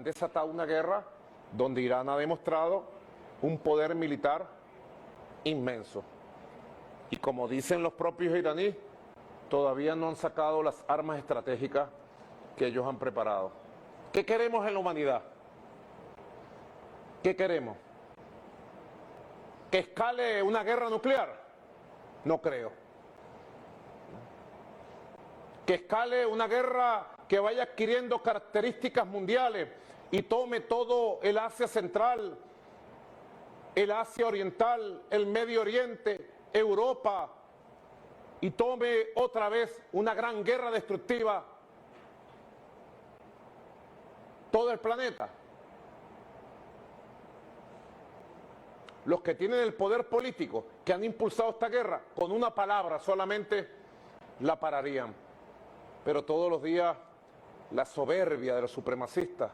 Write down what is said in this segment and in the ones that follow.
han desatado una guerra donde Irán ha demostrado un poder militar inmenso. Y como dicen los propios iraníes, todavía no han sacado las armas estratégicas que ellos han preparado. ¿Qué queremos en la humanidad? ¿Qué queremos? ¿Que escale una guerra nuclear? No creo. ¿Que escale una guerra que vaya adquiriendo características mundiales y tome todo el Asia Central, el Asia Oriental, el Medio Oriente, Europa, y tome otra vez una gran guerra destructiva todo el planeta? Los que tienen el poder político, que han impulsado esta guerra, con una palabra solamente la pararían. Pero todos los días la soberbia de los supremacistas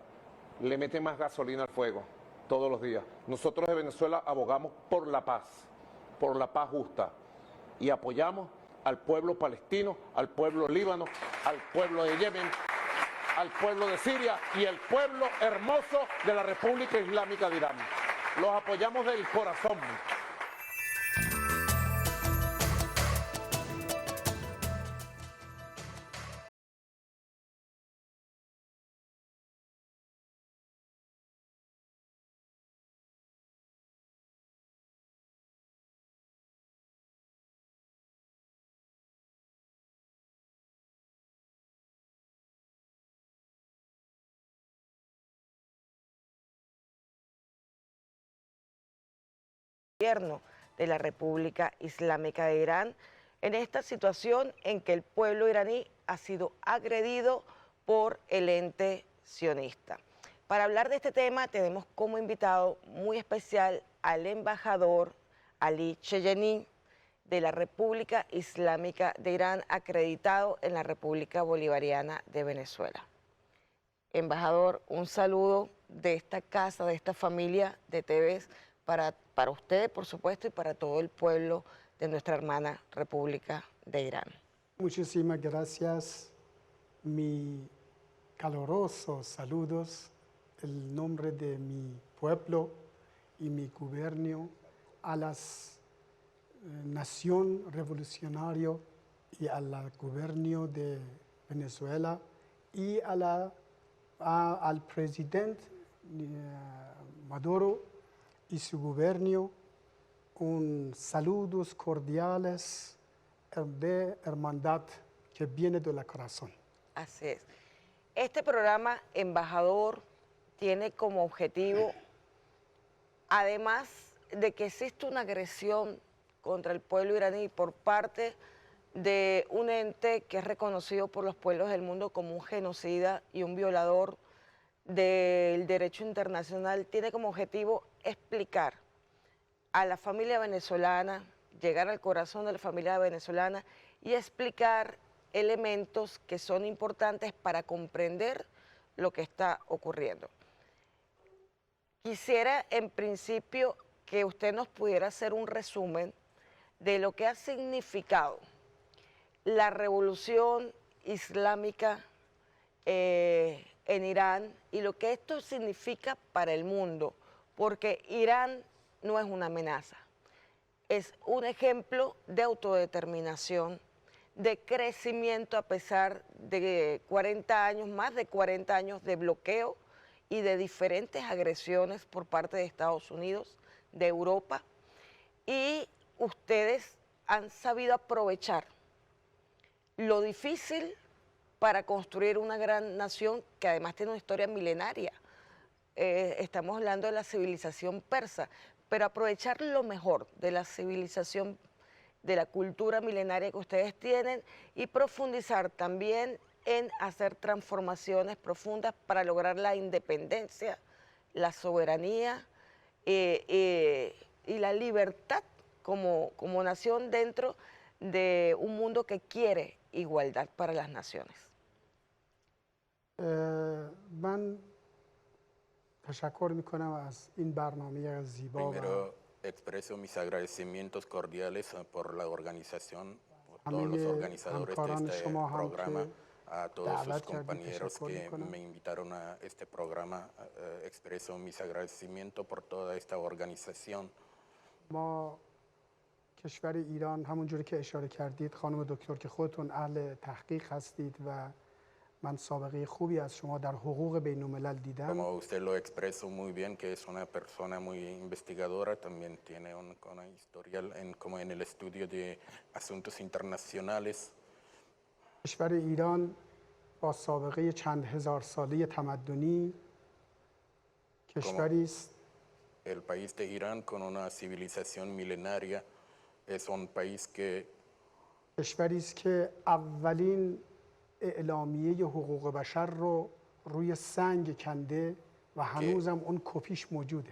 le mete más gasolina al fuego, todos los días. Nosotros de Venezuela abogamos por la paz justa, y apoyamos al pueblo palestino, al pueblo líbano, al pueblo de Yemen, al pueblo de Siria y al pueblo hermoso de la República Islámica de Irán. Los apoyamos del corazón. Gobierno de la República Islámica de Irán en esta situación en que el pueblo iraní ha sido agredido por el ente sionista. Para hablar de este tema tenemos como invitado muy especial al embajador Ali Cheyeni de la República Islámica de Irán, acreditado en la República Bolivariana de Venezuela. Embajador, un saludo de esta casa, de esta familia de TVs para usted, por supuesto, y para todo el pueblo de nuestra hermana República de Irán. Muchísimas gracias. Mi calurosos saludos en nombre de mi pueblo y mi gobierno a la nación revolucionaria y al gobierno de Venezuela y al presidente Maduro y su gobierno, un saludos cordiales de hermandad que viene del corazón. Así es. Este programa, embajador, tiene como objetivo, además de que existe una agresión contra el pueblo iraní por parte de un ente que es reconocido por los pueblos del mundo como un genocida y un violador del derecho internacional, tiene como objetivo explicar a la familia venezolana, llegar al corazón de la familia venezolana y explicar elementos que son importantes para comprender lo que está ocurriendo. Quisiera en principio que usted nos pudiera hacer un resumen de lo que ha significado la revolución islámica en Irán y lo que esto significa para el mundo, porque Irán no es una amenaza, es un ejemplo de autodeterminación, de crecimiento a pesar de 40 años, más de 40 años de bloqueo y de diferentes agresiones por parte de Estados Unidos, de Europa, y ustedes han sabido aprovechar lo difícil para construir una gran nación que además tiene una historia milenaria. Estamos hablando de la civilización persa, pero aprovechar lo mejor de la civilización, de la cultura milenaria que ustedes tienen y profundizar también en hacer transformaciones profundas para lograr la independencia, la soberanía y la libertad como nación dentro de un mundo que quiere igualdad para las naciones. من تشکر میکنم از این برنامه زیبا. Primero expreso mis agradecimientos cordiales por la organización, por todos los organizadores de este programa, a todos sus دعوت کردید compañeros تشکر que میکنم me invitaron a este programa. Expreso mis agradecimientos por toda esta organización. ما کشور ایران همونجوری که اشاره کردید خانم دکتر که خودتون اهل تحقیق هستید و من سابقه خوبی از شما در حقوق بین الملل دیدم. Como usted lo expresó muy bien, que es una persona muy investigadora, también tiene una historial como en el estudio de asuntos internacionales. کشور ایران با سابقه چند هزار ساله تمدنی کشوری است El país de Irán, con una civilización milenaria, es un país que کشوری است که اولین اعلامیه حقوق بشر رو روی سنگ کنده و هنوزم اون کپیش موجوده.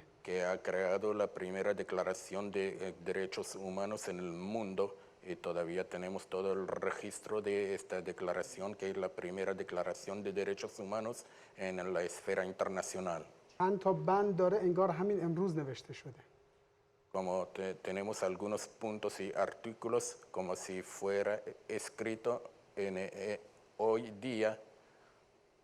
ha creado la primera declaración de derechos humanos en el mundo y todavía tenemos todo el registro de esta declaración, que es la primera declaración de derechos humanos en la esfera internacional. چند تا بند داره انگار همین امروز نوشته شده. Como tenemos algunos puntos y artículos como si fuera escrito hoy día.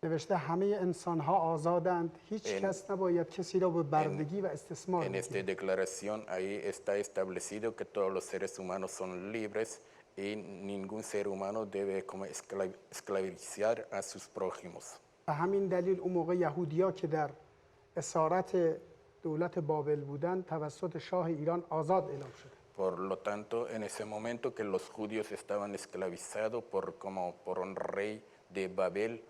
نوشته همه انسان ها آزادند، هیچ کس نباید کسی را به بردگی و استثمار En esta declaración ahí está establecido que todos los seres humanos son libres y ningún ser humano debe como esclavizar a sus prójimos. به همین دلیل اون موقع یهودیا که در اسارت دولت بابل بودن توسط شاه ایران آزاد اعلام شده. Por lo tanto, en ese momento que los judíos estaban esclavizados por un rey de Babel,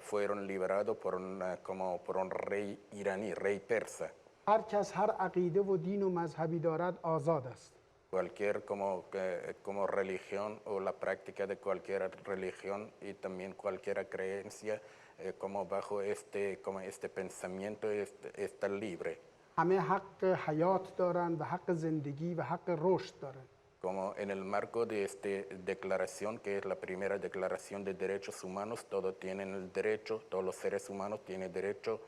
fueron liberados por un rey iraní, rey persa. هر کس هر عقیده و دین و مذهبی دارد آزاد است. Cualquier como religión o la práctica de cualquier religión y también cualquier creencia como bajo este pensamiento está libre. همه حق حیات دارند و حق زندگی و حق رشد دارند. Como en el marco de esta declaración, que es la primera declaración de derechos humanos, todos tienen el derecho, todos los seres humanos tienen derecho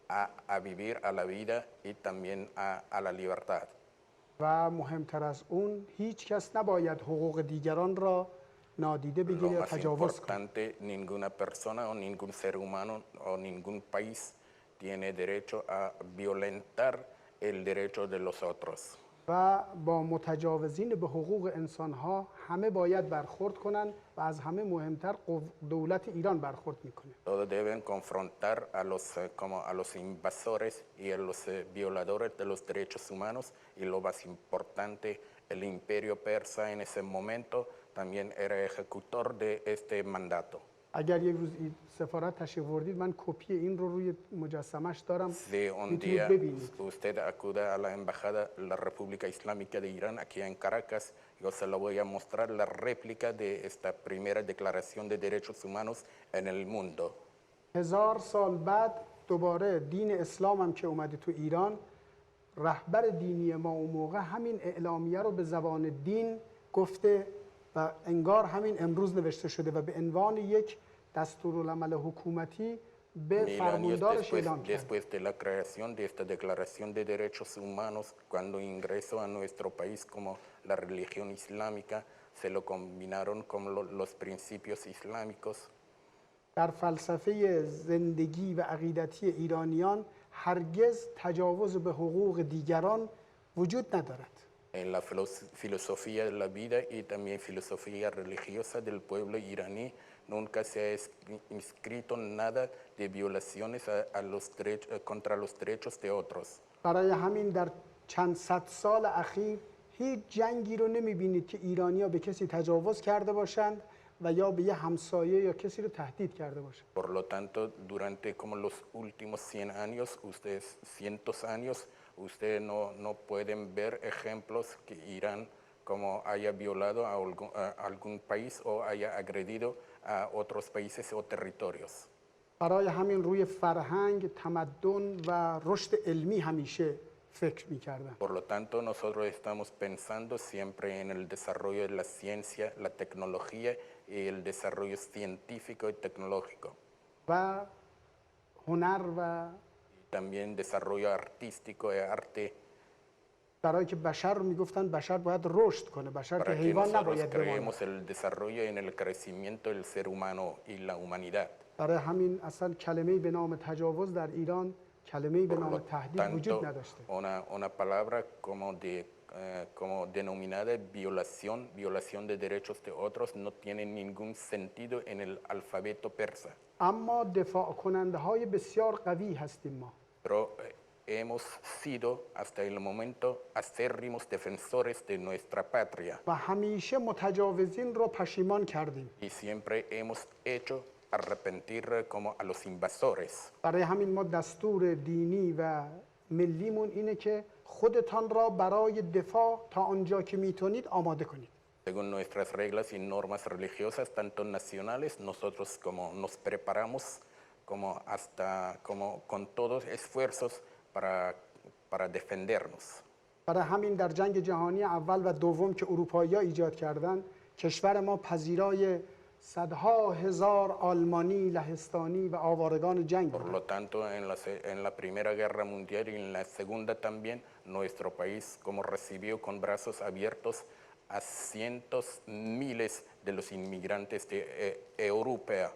a vivir, a la vida y también a la libertad. و مهمتر از اون هیچ کس نباید حقوق دیگران را نادیده Lo بگیره یا más تجاوز کنه. importante, ninguna persona o ningún ser humano o ningún país tiene derecho a violentar el derecho de los otros. و با متجاوزین به حقوق انسانها همه باید برخورد کنند و از همه مهمتر دولت ایران برخورد میکنه. Todos deben confrontar a los invasores y a los violadores de los derechos humanos, y lo más importante, el imperio persa en ese momento también era ejecutor de este mandato. اگر یک روز سفارت تشریف بردید من کپی این رو روی مجسمش دارم Si un میتونید día ببینید. usted acuda a la embajada de la República Islámica de Irán aquí en Caracas, yo se lo voy a mostrar la réplica de esta primera declaración de derechos humanos en el mundo. 1000 سال بعد دوباره دین اسلام هم که اومده تو ایران، رهبر دینی ما اون موقع همین اعلامیه رو به زبان دین گفته و انگار همین امروز نوشته شده و به عنوان یک دستورالعمل حکومتی به 1000 años فرماندارش اعلام کرد. después de la creación de esta declaración de derechos humanos, cuando ingresó a nuestro país como la religión islámica, se lo combinaron con los principios islámicos. در فلسفه زندگی و عقیدتی ایرانیان هرگز تجاوز به حقوق دیگران وجود ندارد. En la filosofía de la vida y también filosofía religiosa del pueblo iraní, nunca se ha inscrito nada de violaciones contra los derechos de otros. برای همین در چند صد سال اخیر هیچ جنگی رو نمیبینید که ایرانی‌ها به کسی تجاوز کرده باشند و یا به یه همسایه یا کسی رو تهدید کرده باشند. Por lo tanto, durante como los últimos 100 años, cientos años, ustedes no pueden ver ejemplos que Irán como haya violado a algún país o haya agredido a otros países o territorios. برای همین روی فرهنگ، تمدن و رشد علمی همیشه فکر می‌کردن. Por lo tanto, nosotros estamos pensando siempre en el desarrollo de la ciencia, la tecnología y el desarrollo científico y tecnológico. و هنر و También desarrollo artístico y arte. برای که بشر رو میگفتن بشر باید رشد کنه، بشر که para que حیوان nosotros نباید بماند. creemos el desarrollo en el crecimiento del ser humano y la humanidad. برای همین اصلا کلمه‌ای به نام تجاوز در ایران، کلمه‌ای به Por نام lo تهدید وجود tanto, نداشته. una palabra como denominada violación de derechos de otros, no tiene ningún sentido en el alfabeto persa. اما دفاع کننده های بسیار قوی هستیم ما. Pero hemos sido hasta el momento acérrimos defensores de nuestra patria و همیشه متجاوزین رو پشیمان کردیم. y siempre hemos hecho arrepentir como a los invasores. برای همین ما دستور دینی و ملیمون اینه که خودتان را برای دفاع تا آنجا که میتونید آماده کنید. Según nuestras reglas y normas religiosas, tanto nacionales, nosotros como nos preparamos como con todos esfuerzos para defendernos. برای همین در جنگ جهانی اول و دوم که اروپایی‌ها ایجاد کردن، کشور ما پذیرای صدها هزار آلمانی، لهستانی و آوارگان جنگ Por بود. lo tanto, en la Primera Guerra Mundial y en la Segunda también, nuestro país como recibió con brazos abiertos a cientos, miles de los inmigrantes de Europa,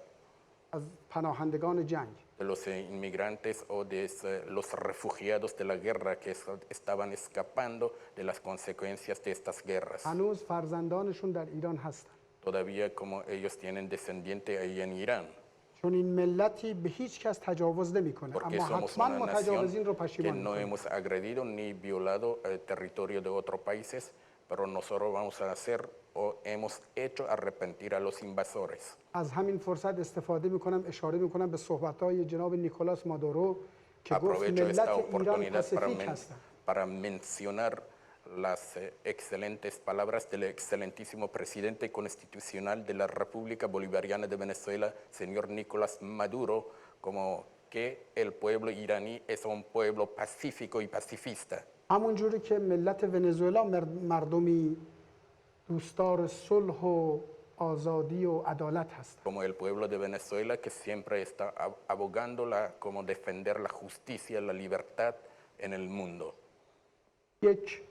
از پناهندگان جنگ. de los inmigrantes o de los refugiados de la guerra que estaban escapando de las consecuencias de estas guerras. هنوز فرزندانشون در ایران هستن. Todavía como ellos tienen descendiente ahí en Irán, چون این ملتی به هیچ کس تجاوز نمیکنه، porque اما somos حتما una متجاوزین رو nación que پشیمان no میکنه. hemos agredido ni violado el territorio de otros países, pero nosotros vamos a hacer o hemos hecho arrepentir a los invasores. از همین فرصت استفاده میکنم اشاره میکنم به صحبت‌های جناب نیکولاس مادورو که گفت Aprovecho ملت esta ایران oportunidad پاسیفیک هستن. para mencionar las excelentes palabras del excelentísimo presidente constitucional de la República Bolivariana de Venezuela, señor Nicolás Maduro, como que el pueblo iraní es un pueblo pacífico y pacifista. همون جوری که ملت ونزوئلا مردمی دوستدار صلح و آزادی و عدالت هستن. Como el pueblo de Venezuela que siempre está abogando como defender la justicia, la libertad en el mundo. یک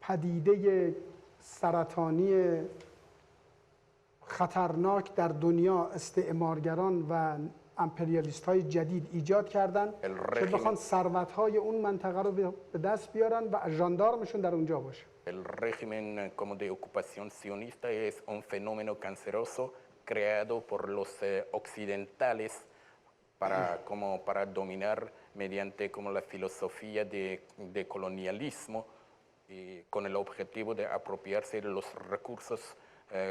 پدیده سرطانی خطرناک در دنیا استعمارگران و امپریالیست های جدید ایجاد کردن که بخوان ثروت های اون منطقه رو به دست بیارن و ژاندارمشون در اونجا باشه. El régimen como de ocupación sionista es un fenómeno canceroso creado por los occidentales para dominar mediante como la filosofía de colonialismo y con el objetivo de apropiarse de los recursos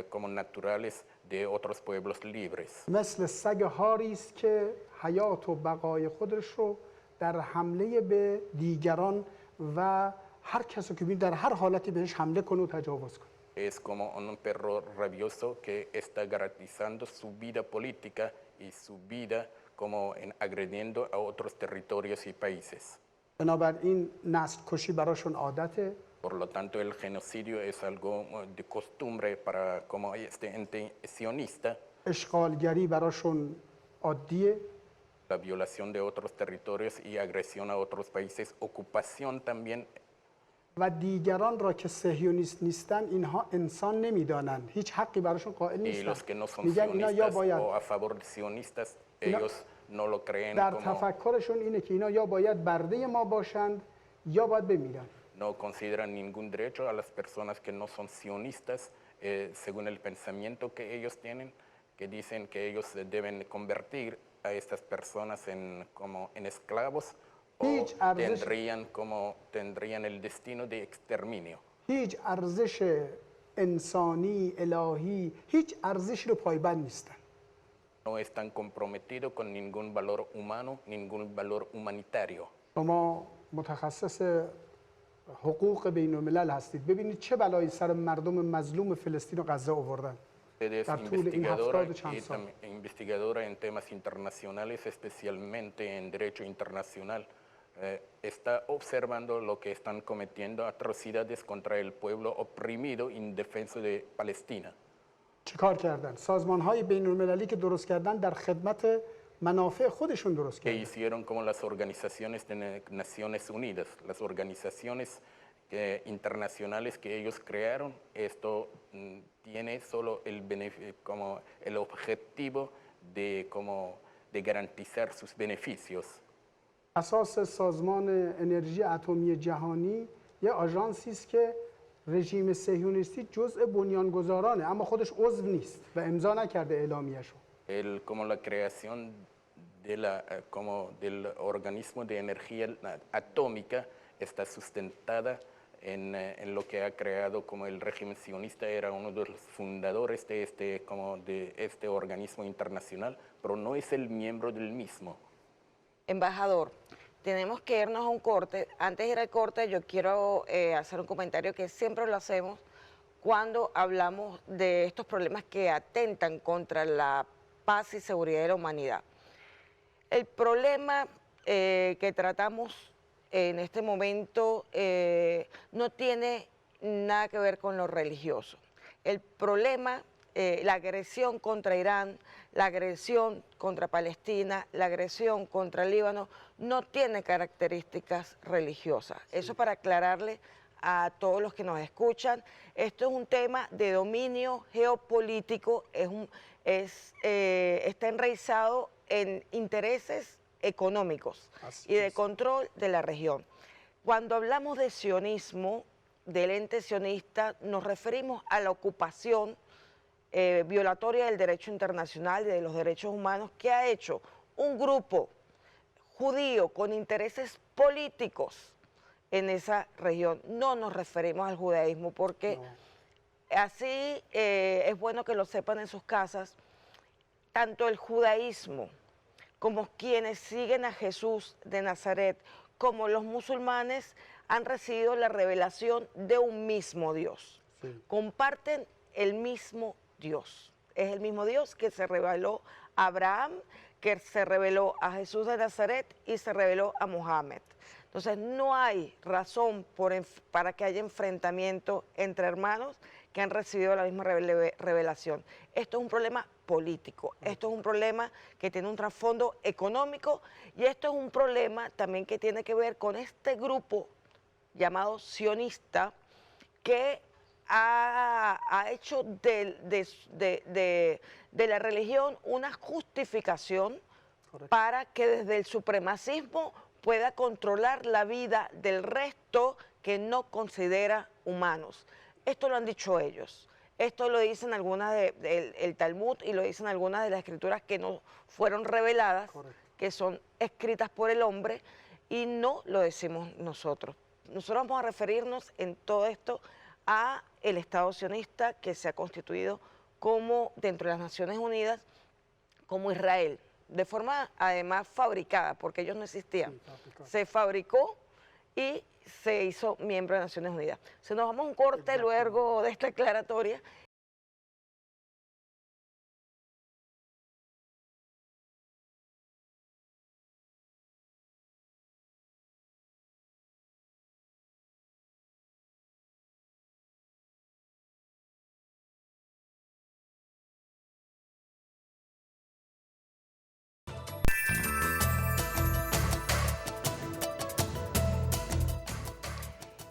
como naturales de otros pueblos libres. مثل سگ هاری است که حیات و بقای خودش رو در حمله به دیگران و هر کسی که در هر حالتی بهش حمله کنه و تجاوز کنه. Es como un perro rabioso que está garantizando su vida política y su vida como agrediendo a otros territorios y países. بنابراین نسل کشی براشون عادته. Por lo tanto, el genocidio es algo de costumbre para como este ente sionista. اشغالگری براشون عادیه. La violación de otros territorios y agresión a otros países, ocupación también. و دیگران را که صهیونیست نیستن اینها انسان نمیدانن، هیچ حقی براشون قائل Y los que نیستن. no son میگن اینا یا sionistas باید o a favor de sionistas, ellos no lo creen در como, تفکرشون اینه که اینا یا باید برده ما باشند یا باید بمیرن. no consideran ningún derecho a las personas que no son sionistas, según el pensamiento que ellos tienen, que dicen que ellos deben convertir a estas personas como en esclavos o tendrían el destino de exterminio. هیچ ارزش انسانی الهی هیچ ارزشی رو پایبند نیستن. No están comprometidos con ningún valor humano, ningún valor humanitario. شما متخصص حقوق بین الملل هستید، ببینید چه بلایی سر مردم مظلوم فلسطین و غزه آوردن. Usted es investigadora en temas internacionales, especialmente en derecho internacional. Está observando lo que están cometiendo atrocidades contra el pueblo oprimido indefenso de Palestina. چیکار کردن؟ سازمان‌های بین‌المللی که درست کردن در خدمت منافع خودشون درست Que کردن. hicieron como las organizaciones de Naciones Unidas, las organizaciones internacionales que ellos crearon. Esto tiene solo como el objetivo de garantizar sus beneficios. اساس سازمان انرژی اتمی جهانی یه آژانسی است که رژیم صهیونیستی جزء بنیانگذارانه اما خودش عضو نیست و امضا نکرده اعلامیه‌شو. Como la creación del organismo de energía atómica está sustentada en lo que ha creado como el régimen sionista, era uno de los fundadores de este organismo internacional, pero no es el miembro del mismo. Embajador, tenemos que irnos a un corte. Antes de ir al corte, yo quiero hacer un comentario que siempre lo hacemos cuando hablamos de estos problemas que atentan contra la paz y seguridad de la humanidad. El problema que tratamos en este momento no tiene nada que ver con lo religioso. El problema, la agresión contra Irán, la agresión contra Palestina, la agresión contra el Líbano, no tiene características religiosas. Sí. Eso para aclararle a todos los que nos escuchan. Esto es un tema de dominio geopolítico, está enraizado en intereses económicos y de control de la región. Cuando hablamos de sionismo, del ente sionista, nos referimos a la ocupación violatoria del derecho internacional y de los derechos humanos que ha hecho un grupo judío con intereses políticos en esa región. No nos referimos al judaísmo porque así es bueno que lo sepan en sus casas. Tanto el judaísmo como quienes siguen a Jesús de Nazaret, como los musulmanes, han recibido la revelación de un mismo Dios. Sí. Comparten el mismo Dios. Es el mismo Dios que se reveló a Abraham, que se reveló a Jesús de Nazaret y se reveló a Mohammed. Entonces no hay razón para que haya enfrentamiento entre hermanos que han recibido la misma revelación. Esto es un problema político, esto es un problema que tiene un trasfondo económico y esto es un problema también que tiene que ver con este grupo llamado sionista que ha hecho de la religión una justificación para que desde el supremacismo pueda controlar la vida del resto que no considera humanos. Esto lo han dicho ellos. Esto lo dicen algunas del Talmud y lo dicen algunas de las escrituras que no fueron reveladas, que son escritas por el hombre, y no lo decimos nosotros. Nosotros vamos a referirnos en todo esto a el Estado sionista que se ha constituido como, dentro de las Naciones Unidas, como Israel, de forma además fabricada, porque ellos no existían. Se fabricó y se hizo miembro de Naciones Unidas. Se nos vamos a un corte luego de esta aclaratoria.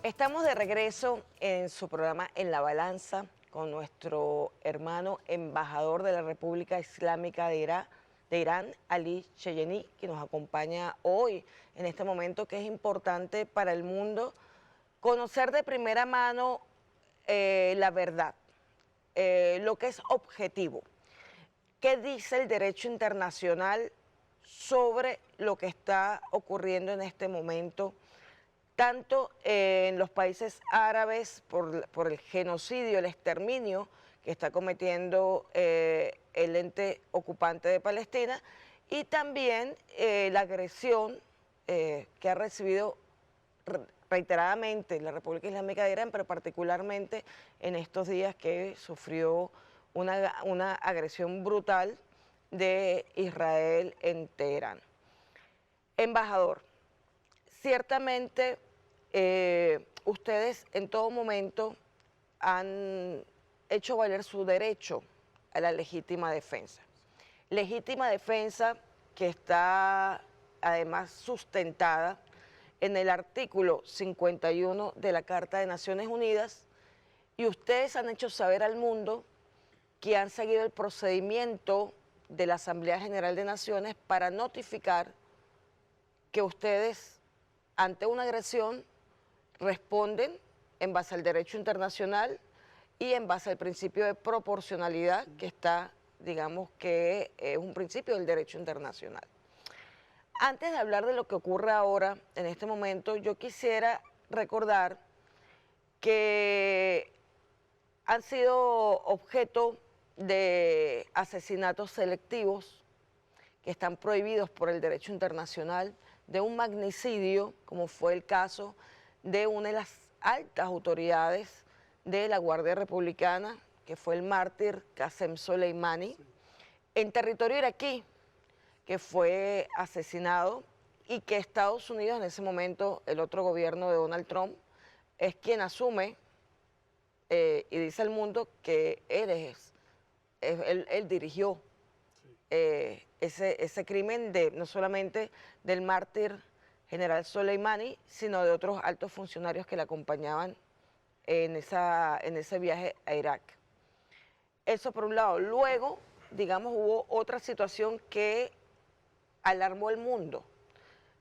Estamos de regreso en su programa En la Balanza con nuestro hermano embajador de la República Islámica de Irán, Ali Cheyeni, que nos acompaña hoy en este momento que es importante para el mundo conocer de primera mano la verdad, lo que es objetivo. ¿Qué dice el derecho internacional sobre lo que está ocurriendo en este momento? Tanto en los países árabes por el genocidio, el exterminio que está cometiendo el ente ocupante de Palestina y también la agresión que ha recibido reiteradamente la República Islámica de Irán, pero particularmente en estos días que sufrió una agresión brutal de Israel en Teherán. Embajador, ciertamente ustedes en todo momento han hecho valer su derecho a la legítima defensa. Legítima defensa que está además sustentada en el artículo 51 de la Carta de Naciones Unidas, y ustedes han hecho saber al mundo que han seguido el procedimiento de la Asamblea General de Naciones para notificar que ustedes, ante una agresión, responden en base al derecho internacional y en base al principio de proporcionalidad que está, digamos, que es un principio del derecho internacional. Antes de hablar de lo que ocurre ahora, en este momento, yo quisiera recordar que han sido objeto de asesinatos selectivos que están prohibidos por el derecho internacional, de un magnicidio, como fue el caso de una de las altas autoridades de la Guardia Republicana, que fue el mártir Qasem Soleimani, en territorio iraquí, que fue asesinado, y que Estados Unidos en ese momento, el otro gobierno de Donald Trump, es quien asume y dice al mundo que él dirigió ese crimen no solamente del mártir general Soleimani, sino de otros altos funcionarios que le acompañaban en ese viaje a Irak. Eso por un lado. Luego, digamos, hubo otra situación que alarmó al mundo.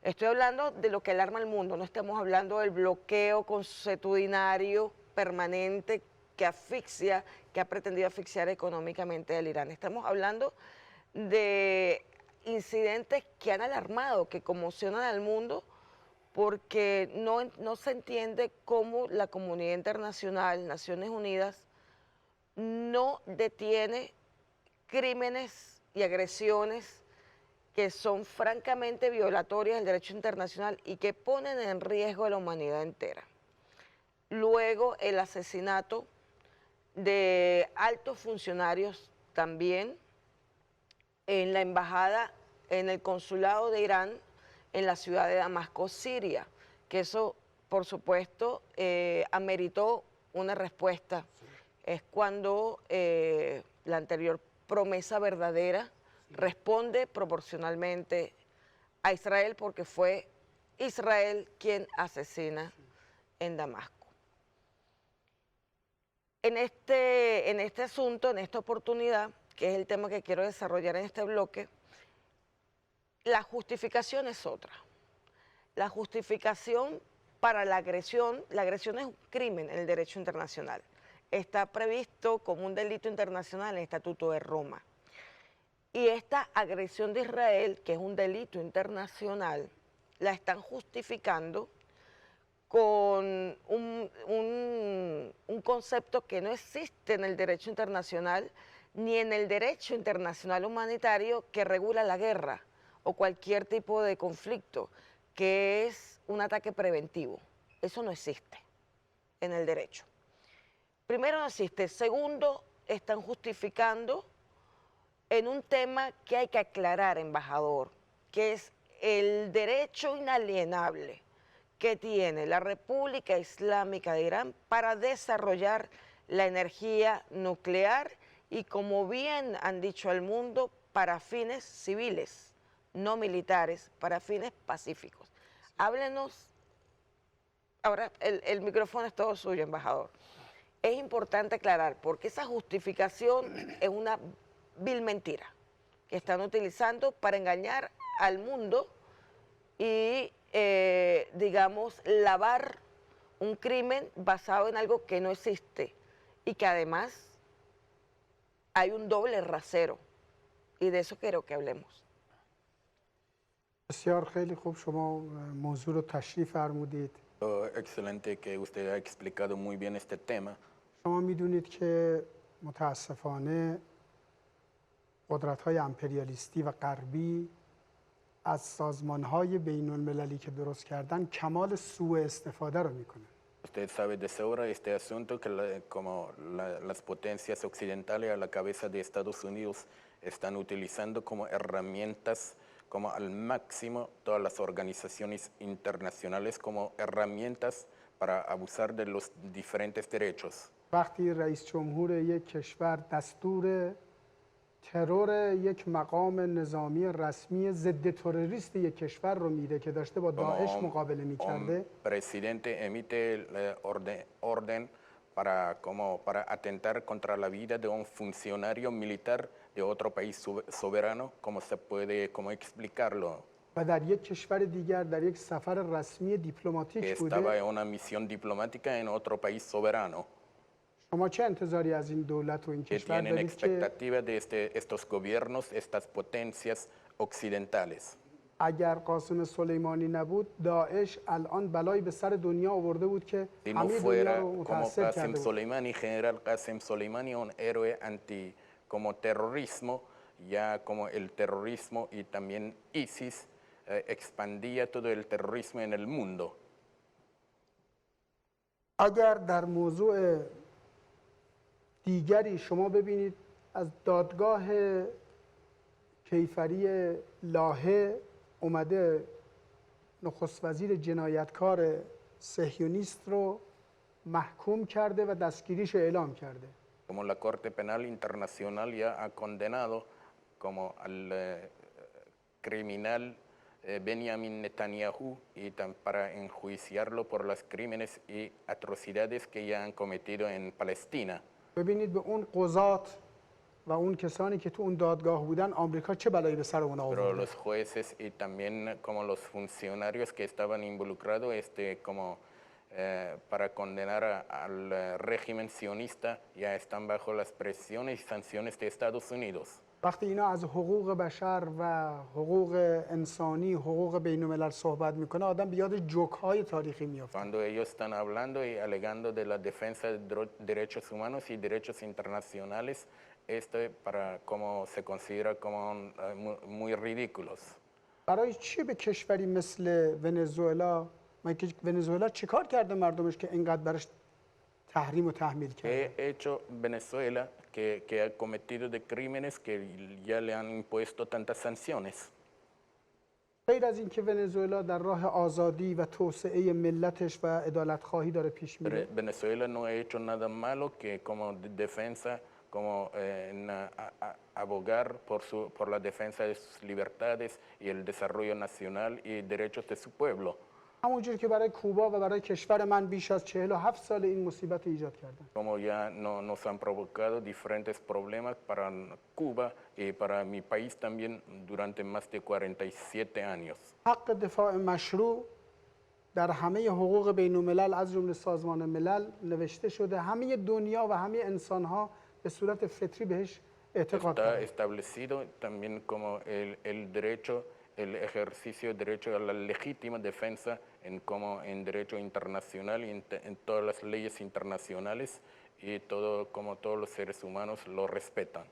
Estoy hablando de lo que alarma al mundo, no estamos hablando del bloqueo consuetudinario permanente que asfixia, que ha pretendido asfixiar económicamente al Irán. Estamos hablando de incidentes que han alarmado, que conmocionan al mundo, porque no se entiende cómo la comunidad internacional, Naciones Unidas, no detiene crímenes y agresiones que son francamente violatorias del derecho internacional y que ponen en riesgo a la humanidad entera. Luego, el asesinato de altos funcionarios también en la embajada, en el consulado de Irán, en la ciudad de Damasco, Siria, que eso, por supuesto, ameritó una respuesta. Es cuando la anterior promesa verdadera responde proporcionalmente a Israel, porque fue Israel quien asesina en Damasco. En este asunto, en esta oportunidad, que es el tema que quiero desarrollar en este bloque, la justificación es otra. La justificación para la agresión es un crimen en el derecho internacional. Está previsto como un delito internacional en el Estatuto de Roma. Y esta agresión de Israel, que es un delito internacional, la están justificando con un concepto que no existe en el derecho internacional ni en el derecho internacional humanitario que regula la guerra o cualquier tipo de conflicto, que es un ataque preventivo. Eso no existe en el derecho. Primero, no existe. Segundo, están justificando en un tema que hay que aclarar, embajador, que es el derecho inalienable que tiene la República Islámica de Irán para desarrollar la energía nuclear y, como bien han dicho al mundo, para fines civiles, no militares, para fines pacíficos. Háblenos, ahora el micrófono es todo suyo, embajador. Es importante aclarar, porque esa justificación es una vil mentira que están utilizando para engañar al mundo y, digamos, lavar un crimen basado en algo que no existe y que además hay un doble rasero, y de eso quiero que hablemos. بسیار خیلی خوب شما موضوع رو تشریح فرمودید. Excelente que usted ha explicado muy bien este tema. شما میدونید که متاسفانه قدرت‌های امپریالیستی و غربی از سازمان‌های بین‌المللی که درست کردن کمال سوء استفاده رو میکنن. Usted sabe de sobra este asunto que las potencias occidentales a la cabeza de Estados Unidos están utilizando como herramientas, como al máximo todas las organizaciones internacionales como herramientas para abusar de los diferentes derechos. وقتی رئیس جمهور یک کشور دستور ترور یک مقام نظامی رسمی ضد تروریست یک کشور رو میده که داشته با داعش مقابله میکرده. Un presidente emite el orden para atentar contra la vida de un funcionario militar de otro país soberano, ¿cómo se puede explicarlo? و در یک کشور دیگر در یک سفر رسمی Que دیپلماتیک estaba بوده. en una misión diplomática en otro país soberano. شما چه انتظاری از این دولت و این Que کشور tienen دارید که expectativa de estos gobiernos, estas potencias occidentales. اگر قاسم سلیمانی نبود داعش الان بلایی به سر دنیا آورده بود که Si no همه دنیا fuera رو como متاثر Qasem کرده بود. Soleimani, general Qasem Soleimani, un héroe como terrorismo, ya como el terrorismo y también ISIS expandía todo el terrorismo en el mundo. اگر در موضوع دیگری شما ببینید از دادگاه کیفری لاهه اومده نخست وزیر جنایتکار صهیونیست رو محکوم کرده و دستگیریش رو اعلام کرده. Como la Corte Penal Internacional ya ha condenado como al criminal Benjamin Netanyahu y para enjuiciarlo por los crímenes y atrocidades que ya han cometido en Palestina. ببینید به اون قضات و اون کسانی که تو اون دادگاه بودن آمریکا چه بلایی به سر اون Pero آورده. los jueces y también como los funcionarios que estaban involucrados para condenar al régimen sionista ya están bajo las presiones y sanciones de Estados Unidos. وقتی اینا از حقوق بشر و حقوق انسانی، حقوق بین الملل صحبت میکنه آدم به یاد جوک‌های تاریخی میفته. Cuando ellos están hablando y alegando de la defensa de derechos humanos y derechos internacionales, esto como se considera como muy ridículos. برای چی به کشوری مثل ونزوئلا، ونزوئلا چیکار کرده مردمش که اینقدر براش تحریم و تحمیل کرده؟ ¿Qué ha hecho Venezuela que ha cometido de crímenes que ya le han impuesto tantas sanciones? غیر از اینکه ونزوئلا در راه آزادی و توسعه ملتش و عدالت‌خواهی داره پیش میره. Venezuela no ha hecho nada malo que como defensa, como abogar por la defensa de sus libertades y el desarrollo nacional y derechos de su pueblo. همونجور که برای کوبا و برای کشور من بیش از 47 سال این مصیبت رو ایجاد کردن. Como ya nos han provocado diferentes problemas para Cuba y para mi país también durante más de 47 años. حق دفاع مشروع در همه حقوق بین الملل از جمله سازمان ملل نوشته شده. همه دنیا و همه انسان‌ها به صورت فطری بهش اعتقاد Está دارن. establecido también como el derecho, el ejercicio del derecho a la legítima defensa en derecho internacional y en todas las leyes internacionales y como todos los seres humanos lo respetan.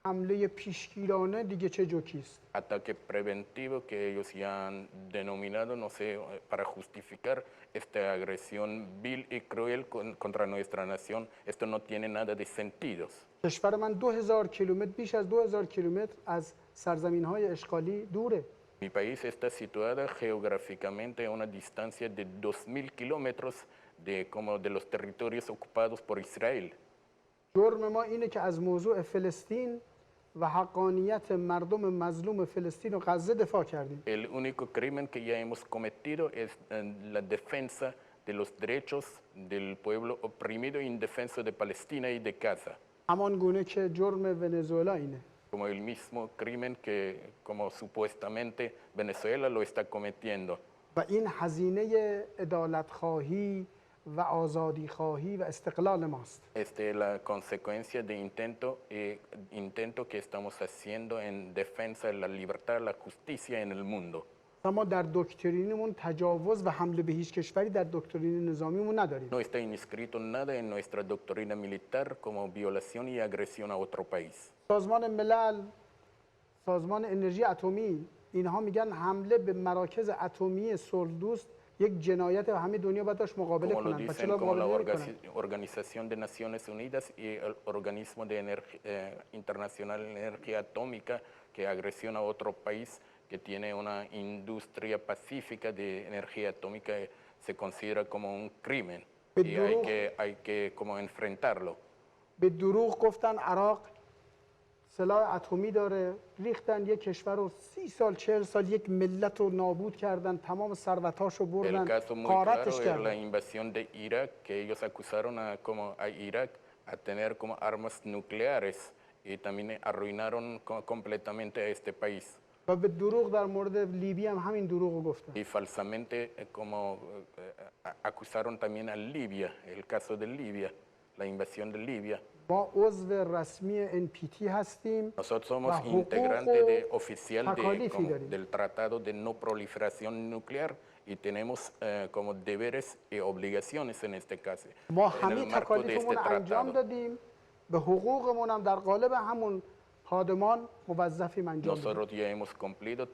حمله پیشگیرانه دیگه چه جوکیست؟ Ataque preventivo que ellos ya han denominado, no sé, para justificar esta agresión vil y cruel contra nuestra nación, esto no tiene nada de sentidos. کشور من 2000 کیلومتر بیش از 2000 کیلومتر از سرزمین‌های اشغالی دوره. Mi país está situada geográficamente a una distancia de 2000 kilómetros de los territorios ocupados por Israel. جرم ما اینه که از موضوع فلسطین و حقانیت مردم مظلوم فلسطین و غزه دفاع کردیم. El único crimen que ya hemos cometido es la defensa de los derechos del pueblo oprimido e indefenso de Palestina y de Gaza. همان گونه که جرم ونزوئلا اینه. Como el mismo crimen que como supuestamente Venezuela lo está cometiendo. و این هزینه عدالت‌خواهی و آزادی‌خواهی و استقلال ماست. La consecuencia de intento que estamos haciendo en defensa de la libertad, la justicia en el mundo. ما در دکترینمون تجاوز و حمله به هیچ کشوری در دکترین نظامیمون نداریم. No está inscrito nada en nuestra doctrina militar como violación y agresión a otro país. سازمان ملل، سازمان انرژی اتمی، اینها میگن حمله به مراکز اتمی صلح‌دوست یک جنایت و همه دنیا باید داشت مقابله Como lo کنن. dicen como la Organización de Naciones Unidas y el Organismo Internacional de Energía Atómica, que agresión a otro país que tiene una industria pacífica de energía atómica se considera como un crimen y hay que como enfrentarlo. به دروغ گفتن عراق سلاح اتمی داره، ریختن یک کشور رو 30 سال 40 سال یک ملت رو نابود کردن، تمام ثروتاشو El بردن، caso muy غارتش claro es la کردن. invasión de Irak, que ellos acusaron a Irak a tener como armas nucleares y también arruinaron completamente a este país. و به دروغ در مورد لیبی هم همین دروغ رو گفتن. Y falsamente acusaron también a Libia, el caso de Libia, la invasión de Libia. ما عضو رسمی NPT هستیم Nosotros و somos حقوق integrante و oficial تکالیفی داریم. del Tratado de No Proliferación Nuclear y tenemos como deberes y obligaciones en este caso. ما En el همه marco de تکالیفمون este رو انجام tratado, دادیم، به حقوقمون هم در قالب همون پادمان موظفیم انجام بدیم. nosotros ya hemos cumplido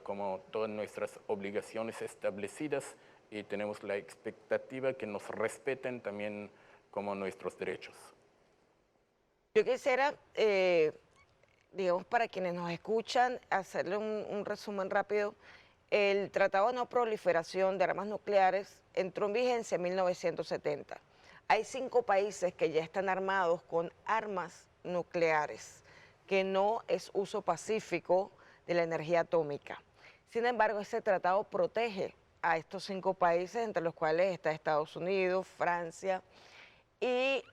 como todas nuestras obligaciones establecidas y tenemos la expectativa que nos respeten también como nuestros derechos. Yo quisiera, digamos, para quienes nos escuchan, hacerle un resumen rápido. El Tratado de No Proliferación de Armas Nucleares entró en vigencia en 1970. Hay 5 países que ya están armados con armas nucleares, que no es uso pacífico de la energía atómica. Sin embargo, ese tratado protege a estos 5 países, entre los cuales está Estados Unidos, Francia y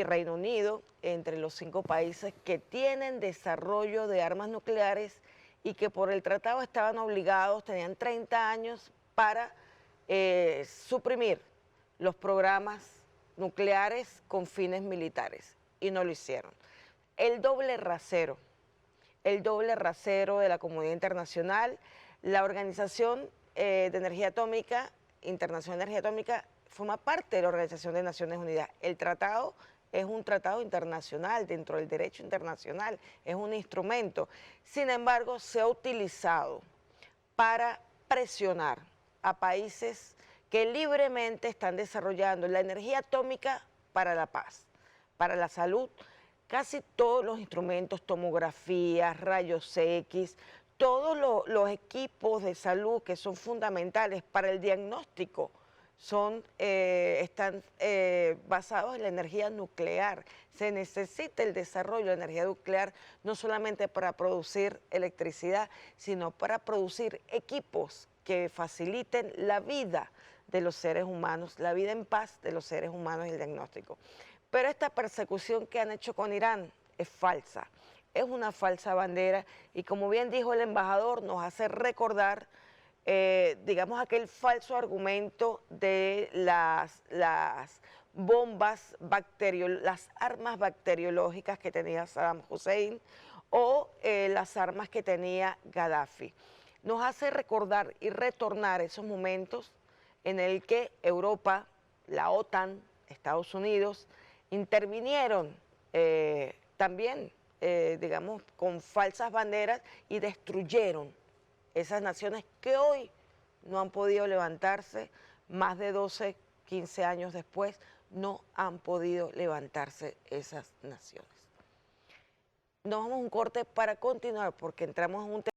Reino Unido, entre los 5 países que tienen desarrollo de armas nucleares y que por el tratado estaban obligados, tenían 30 años para suprimir los programas nucleares con fines militares, y no lo hicieron. El doble rasero de la comunidad internacional, la Organización de Energía Atómica, Internacional de Energía Atómica, forma parte de la Organización de Naciones Unidas. El tratado es un tratado internacional, dentro del derecho internacional, es un instrumento. Sin embargo, se ha utilizado para presionar a países que libremente están desarrollando la energía atómica para la paz, para la salud. Casi todos los instrumentos, tomografías, rayos X, todos los equipos de salud que son fundamentales para el diagnóstico están basados en la energía nuclear. Se necesita el desarrollo de la energía nuclear no solamente para producir electricidad, sino para producir equipos que faciliten la vida de los seres humanos, la vida en paz de los seres humanos y el diagnóstico. Pero esta persecución que han hecho con Irán es falsa, es una falsa bandera y, como bien dijo el embajador, nos hace recordar digamos, aquel falso argumento de las bombas, las armas bacteriológicas que tenía Saddam Hussein o las armas que tenía Gaddafi. Nos hace recordar y retornar esos momentos en el que Europa, la OTAN, Estados Unidos, intervinieron también, digamos, con falsas banderas y destruyeron esas naciones que hoy no han podido levantarse, más de 12, 15 años después, no han podido levantarse esas naciones. Nos vamos a un corte para continuar, porque entramos en un tema.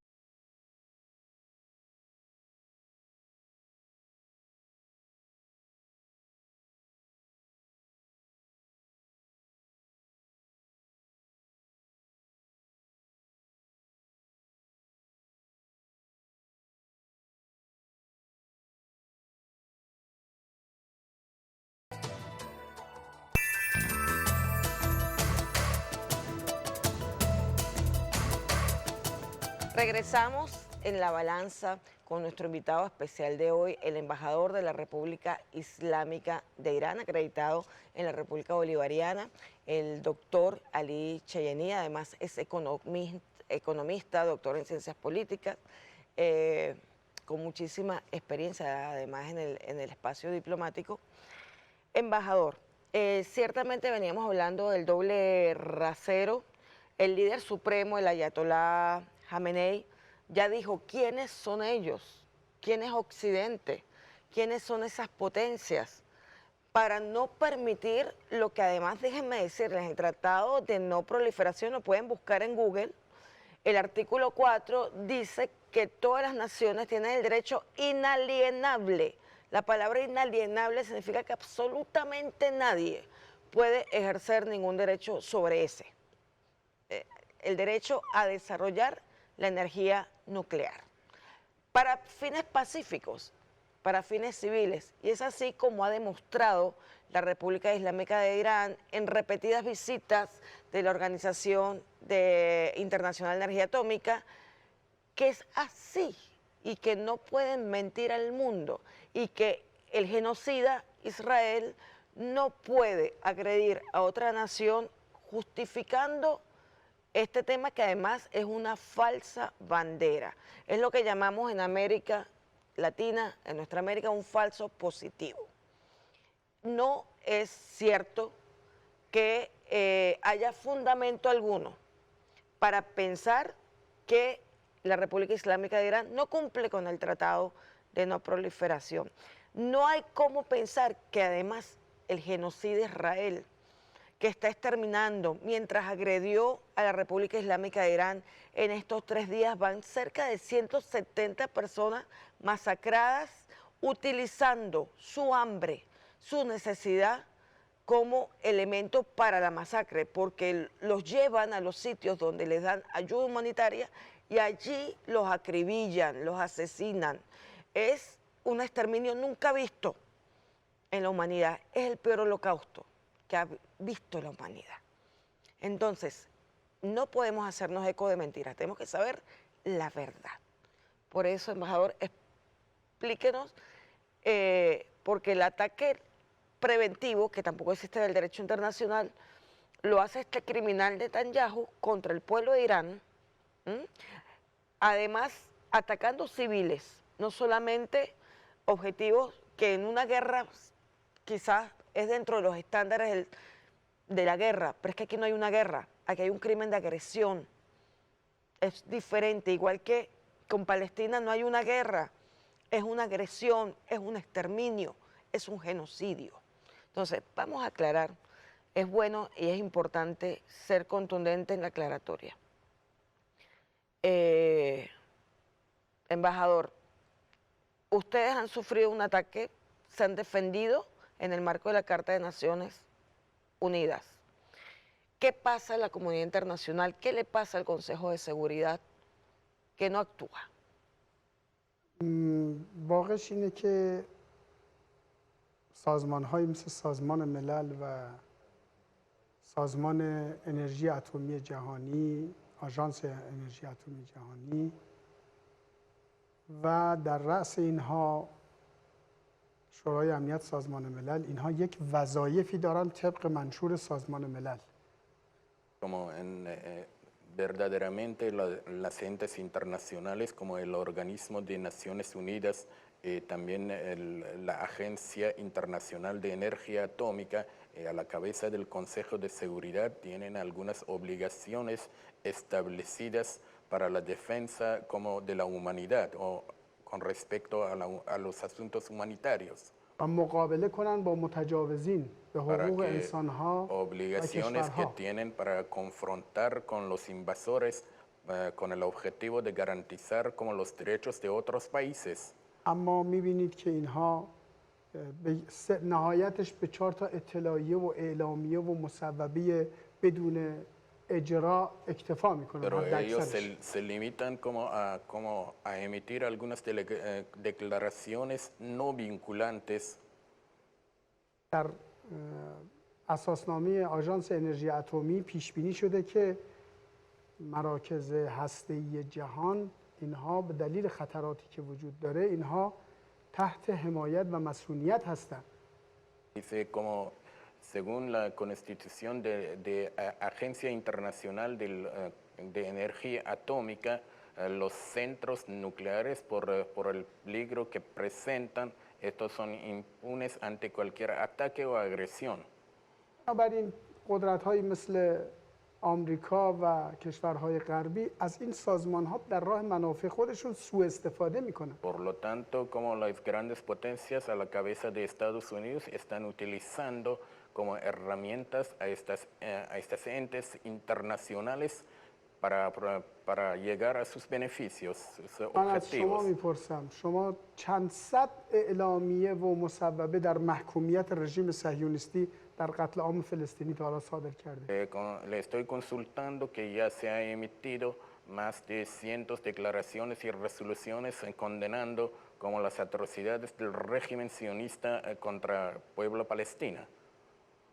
Regresamos en La Balanza con nuestro invitado especial de hoy, el embajador de la República Islámica de Irán, acreditado en la República Bolivariana, el doctor Ali Chayani. Además es economista, doctor en ciencias políticas, con muchísima experiencia además en el espacio diplomático. Embajador, ciertamente veníamos hablando del doble rasero. El líder supremo, el ayatolá Jamenei, ya dijo quiénes son ellos, quién es Occidente, quiénes son esas potencias, para no permitir lo que, además, déjenme decirles, el Tratado de No Proliferación, lo pueden buscar en Google, el artículo 4 dice que todas las naciones tienen el derecho inalienable. La palabra inalienable significa que absolutamente nadie puede ejercer ningún derecho sobre ese. el derecho a desarrollar la energía nuclear para fines pacíficos, para fines civiles. Y es así como ha demostrado la República Islámica de Irán en repetidas visitas de la Organización Internacional de Energía Atómica, que es así y que no pueden mentir al mundo y que el genocida Israel no puede agredir a otra nación justificando este tema, que además es una falsa bandera. Es lo que llamamos en América Latina, en nuestra América, un falso positivo. No es cierto que haya fundamento alguno para pensar que la República Islámica de Irán no cumple con el Tratado de No Proliferación. No hay cómo pensar que además el genocida Israel, que está exterminando mientras agredió a la República Islámica de Irán, en estos 3 días van cerca de 170 personas masacradas, utilizando su hambre, su necesidad como elemento para la masacre, porque los llevan a los sitios donde les dan ayuda humanitaria y allí los acribillan, los asesinan. Es un exterminio nunca visto en la humanidad, es el peor holocausto que ha visto la humanidad. Entonces, no podemos hacernos eco de mentiras, tenemos que saber la verdad. Por eso, embajador, explíquenos, porque el ataque preventivo, que tampoco existe en el derecho internacional, lo hace este criminal Netanyahu contra el pueblo de Irán, además atacando civiles, no solamente objetivos que en una guerra quizás es dentro de los estándares de la guerra, pero es que aquí no hay una guerra, aquí hay un crimen de agresión, es diferente, igual que con Palestina no hay una guerra, es una agresión, es un exterminio, es un genocidio. Entonces, vamos a aclarar, es bueno y es importante ser contundente en la aclaratoria. Embajador, ustedes han sufrido un ataque, se han defendido en el marco de la Carta de Naciones Unidas. ¿Qué pasa en la comunidad internacional? ¿Qué le pasa al Consejo de Seguridad que no actúa? واقعش اینه که سازمان‌هایی مثل سازمان ملل و سازمان انرژی اتمی جهانی، آژانس انرژی اتمی جهانی و در رأس اینها شورای امنیت سازمان ملل، اینها یک وظایفی دارن طبق منشور سازمان ملل. Como verdaderamente las entes internacionales como el Organismo de Naciones Unidas, también la Agencia Internacional de Energía Atómica, a la cabeza del Consejo de Seguridad, tienen algunas obligaciones establecidas para la defensa como de la humanidad o con respecto a los asuntos humanitarios. و مقابله کنن با متجاوزین به حقوق Para que انسان‌ها و obligaciones que کشورها. tienen para confrontar con los invasores con el objetivo de garantizar como los derechos de otros países. اما می‌بینید که اینها نهایتش به 4 تا اطلاعیه و اعلامیه و مصوبه بدون اجرا اکتفا میکنن. Pero ellos se limitan como a emitir algunas declaraciones no vinculantes. در اساسنامه آژانس انرژی اتمی پیش بینی شده که مراکز هسته‌ای جهان اینها به دلیل خطراتی که وجود داره اینها تحت حمایت و مسئولیت هستند. Dice como según la Constitución de Agencia Internacional de Energía Atómica, los centros nucleares por el peligro que presentan, estos son impunes ante cualquier ataque o agresión. بنابراین قدرت‌هایی مثل آمریکا و کشورهای غربی از این سازمان‌ها در راه منافع خودشون سوء استفاده می‌کنن. Por lo tanto, como las grandes potencias a la cabeza de Estados Unidos están utilizando como herramientas a estas entes internacionales para llegar a sus beneficios, sus من از شما objetivos. میپرسم شما چند صد اعلامیه و مصوبه در محکومیت رژیم صهیونیستی در قتل عام فلسطینی تا حالا صادر کرده. Le estoy consultando que ya se ha emitido más de cientos de declaraciones y resoluciones condenando como las atrocidades del régimen sionista contra el pueblo palestino.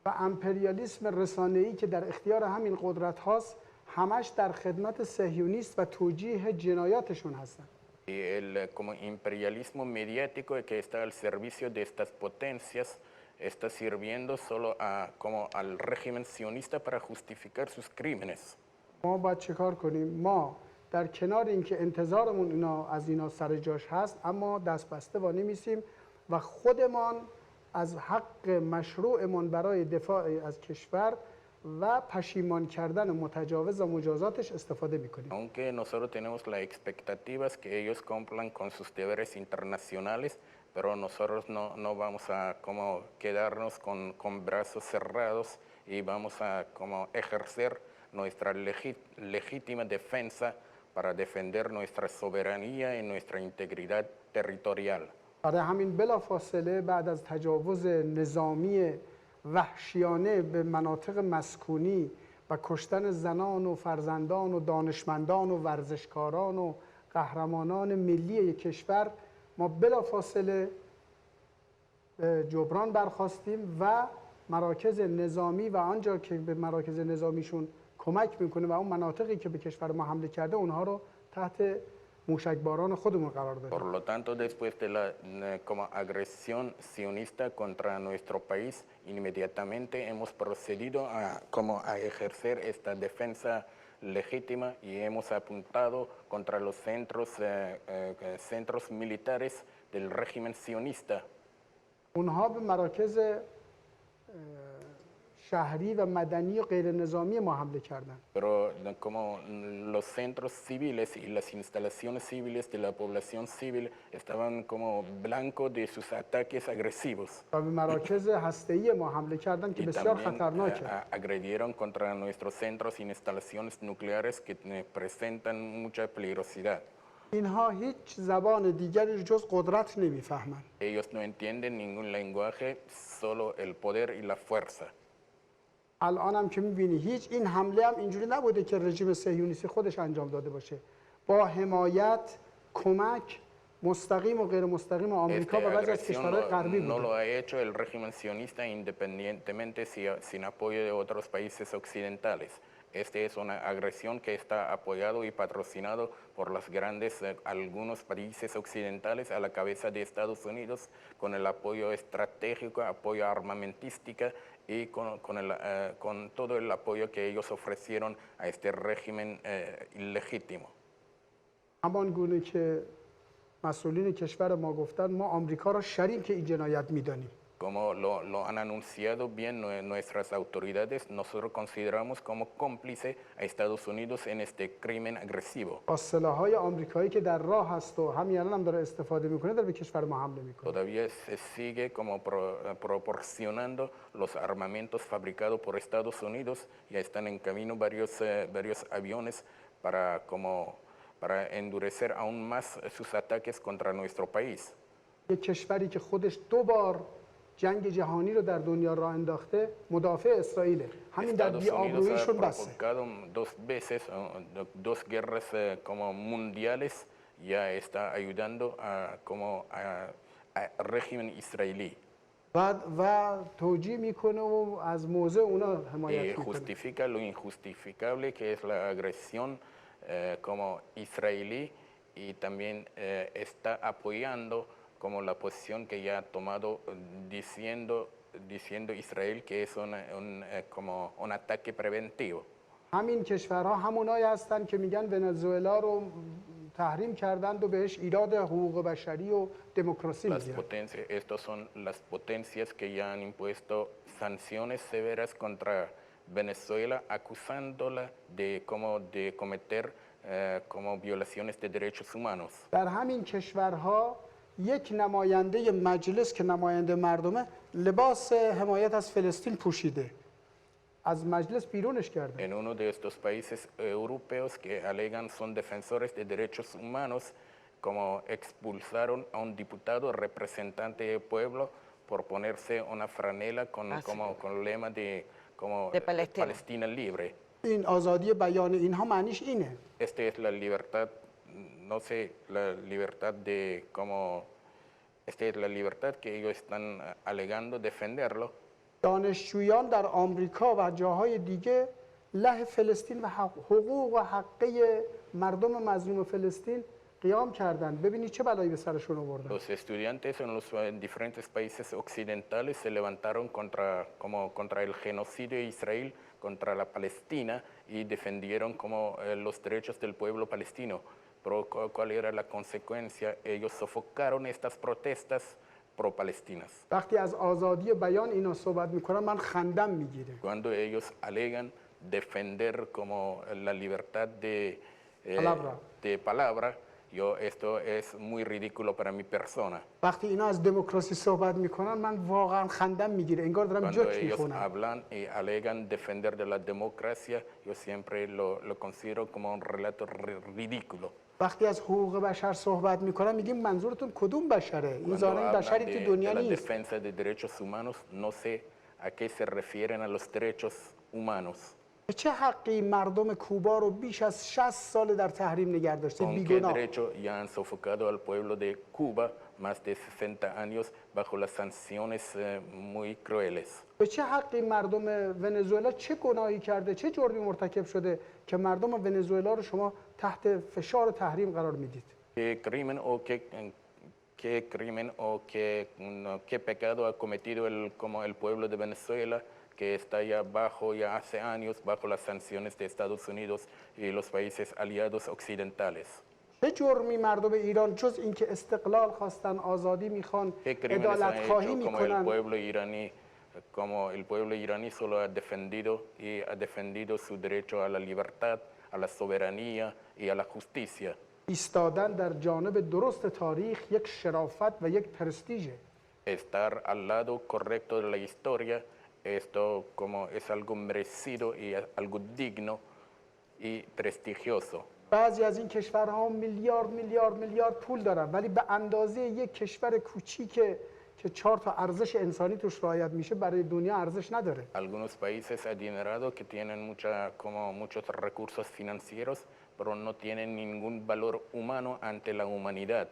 و امپریالیسم رسانه‌ای که در اختیار همین قدرت هاست همش در خدمت صهیونیست و توجیه جنایاتشون هستن. Y el como imperialismo mediático que está al servicio de estas potencias está sirviendo solo como al régimen sionista para justificar sus crímenes. ما باید چیکار کنیم؟ ما در کنار اینکه انتظارمون از اینا سر جاش هست اما دست بسته وانمیسیم و خودمان از حق مشروعمان برای دفاع از کشور و پشیمان کردن متجاوز و مجازاتش استفاده میکنیم. Aunque nosotros tenemos las expectativas que ellos cumplan con sus deberes internacionales, pero nosotros no vamos a como quedarnos con brazos cerrados y vamos a como ejercer nuestra legítima defensa para defender nuestra soberanía y nuestra integridad territorial. برای همین بلافاصله بعد از تجاوز نظامی وحشیانه به مناطق مسکونی و کشتن زنان و فرزندان و دانشمندان و ورزشکاران و قهرمانان ملی یک کشور، ما بلافاصله جبران برخواستیم و مراکز نظامی و آنجا که به مراکز نظامیشون کمک میکنه و اون مناطقی که به کشور ما حمله کرده اونها رو تحت موشکباران خودمون قرار دادیم. Por lo tanto, después de la como agresión sionista contra nuestro país, inmediatamente hemos procedido a ejercer esta defensa legítima y hemos apuntado contra los centros militares del régimen sionista. اونها به مراکز شهری و مدنی و غیر نظامی ما حمله کردن. Pero como los centros civiles y las instalaciones civiles de la población civil estaban como blanco de sus ataques agresivos. و به مراکز هسته‌ای ما حمله کردن که Y بسیار también خطرناکه. agredieron contra nuestros centros y instalaciones nucleares que presentan mucha peligrosidad. اینها هیچ زبان دیگری جز قدرت نمیفهمند. Ellos no entienden ningún lenguaje, solo el poder y la fuerza. الان هم که می‌بینی هیچ این حمله هم اینجوری نبوده که رژیم صهیونیستی خودش انجام داده باشه. با حمایت، کمک مستقیم و غیر مستقیم آمریکا و بعضی از کشورهای غربی no بوده. lo ha hecho el régimen sionista independientemente sin apoyo de otros países occidentales. Esta es una agresión que está apoyado y patrocinado por los algunos países occidentales a la cabeza de Estados Unidos con el apoyo estratégico, apoyo armamentístico y con todo el apoyo que ellos ofrecieron a este régimen ilegítimo. همان گونه که مسئولین کشور ما گفتن ما آمریکا را شریک این جنایت می‌دانیم. Como lo han anunciado bien nuestras autoridades, nosotros consideramos como cómplice a Estados Unidos en este crimen agresivo. با سلاح‌های آمریکایی که در راه هست و همین الان هم داره استفاده می‌کنه داره به کشور ما حمله می‌کنه. Todavía se sigue como proporcionando los armamentos fabricados por Estados Unidos. Ya están en camino varios aviones para endurecer aún más sus ataques contra nuestro país. یک کشوری که خودش دو بار جنگ جهانی رو در دنیا راه انداخته مدافع اسرائیله. همین در Estados Unidos بی‌آبروییشون ha بسه. provocado dos guerras como mundiales, ya está ayudando a régimen israelí. و توجیه میکنه و از موضع اونا Y حمایت میکنه. justifica lo injustificable que es la agresión como israelí y también está apoyando como la posición que ya ha tomado diciendo Israel que es como un ataque preventivo. همین کشورها همونایی هستن که میگن ونزوئلا رو تحریم کردند و بهش ایراد حقوق بشری و دموکراسی میگیرن. Estos son las potencias que ya han impuesto sanciones severas contra Venezuela, acusándola de cometer como violaciones de derechos humanos. در همین کشورها یک نماینده مجلس که نماینده مردمه لباس حمایت از فلسطین پوشیده. از مجلس بیرونش کرده. En uno de estos países europeos que alegan son defensores de derechos humanos, como expulsaron a un diputado representante del pueblo por ponerse una franela con, con el lema de, De Palestina. Palestina libre. این آزادی بیان اینها معنیش اینه. Esta es la libertad, no sé, la libertad de como, esta es la libertad que ellos están alegando defenderlo. دانشجویان در آمریکا و جاهای دیگه له فلسطین و حقوق و حقه مردم مظلوم فلسطین قیام کردند. ببینید چه بلایی به سرشون آوردن. Los estudiantes en los diferentes países occidentales se levantaron contra, como, contra el genocidio de Israel, contra la Palestina y defendieron como los derechos del pueblo palestino. Pero ¿cuál era la consecuencia? Ellos sofocaron estas protestas pro-palestinas. وقتی از آزادی بیان اینا صحبت میکنن من خندم میگیره. Cuando ellos alegan defender como la libertad de palabra, yo, esto es muy ridículo para mi persona. وقتی اینا از دموکراسی صحبت میکنن من واقعا خندم میگیره. انگار دارم Cuando جوک ellos میخونم. hablan y alegan defender de la democracia, yo siempre lo considero como un relato ridículo. وقتی از حقوق بشر صحبت میکنن میگیم منظورتون کدوم بشره؟ این Cuando زانه hablan بشری تو de دنیا la نیست. defensa de derechos humanos, no sé a qué se refieren a los derechos humanos. به چه حقی مردم کوبا رو بیش از 60 سال در تحریم نگه داشته ¿Con qué بیگناه؟ derecho ya han sofocado al pueblo de Cuba más de 60 años bajo las sanciones muy crueles? به چه حقی مردم ونزوئلا چه گناهی کرده؟ چه جرمی مرتکب شده که مردم ونزوئلا رو شما تحت فشار تحریم قرار میدید؟ ¿Qué crimen o qué crimen o qué pecado ha cometido como el pueblo de Venezuela, que está ya hace años bajo las sanciones de Estados Unidos y los países aliados occidentales? چه جرمی مردم ایران جز اینکه استقلال خواستن، آزادی میخوان، ¿Qué crímenes han عدالت خواهی hecho میکنن؟ como el pueblo iraní solo ha defendido su derecho a la libertad, a la soberanía y a la justicia? ایستادن در جانب درست تاریخ یک شرافت و یک پرستیژه. Estar al lado correcto de la historia, esto como es algo merecido y algo digno y prestigioso. بعضی از این کشورها میلیارد پول دارن ولی به اندازه یک کشور کوچیک که 4 تا ارزش انسانی توش رعایت میشه برای دنیا ارزش نداره. Algunos países adinerados que tienen muchos recursos financieros, pero no tienen ningún valor humano ante la humanidad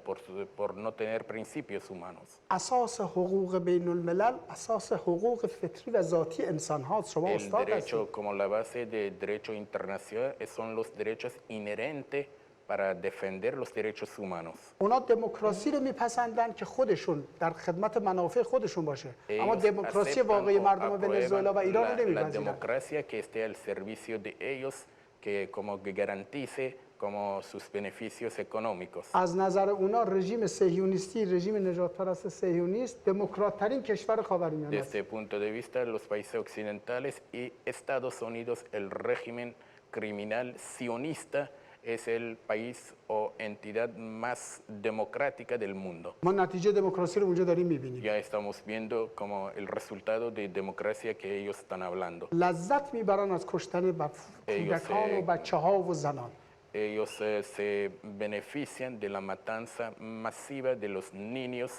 por no tener principios humanos. اساس حقوق بین الملل اساس حقوق فطری و ذاتی انسان ها. شما El استاد هستید. derecho, como la base de derecho internacional, son los derechos inherentes para defender los derechos humanos. اونا دموکراسی رو میپسندن که خودشون در خدمت منافع خودشون باشه. اما دموکراسی واقعی مردم ونزوئلا و ایران رو la نمیپذیرن. democracia que esté al servicio de ellos, que como que garantice como sus beneficios económicos. از نظر اونا رژیم صهیونیستی، رژیم نجات پرست صهیونیست دموکرات ترین کشور خاورمیانه است. Desde el punto de vista de los países occidentales y Estados Unidos, el régimen criminal sionista es el país o entidad más democrática del mundo. ما نتیجه دموکراسی رو اونجا داریم میبینیم. Ya estamos viendo como el resultado de democracia que ellos están hablando. لذت میبرن از کشتن کودکان و بچه‌ها و زنان. Ellos se benefician de la matanza masiva de los niños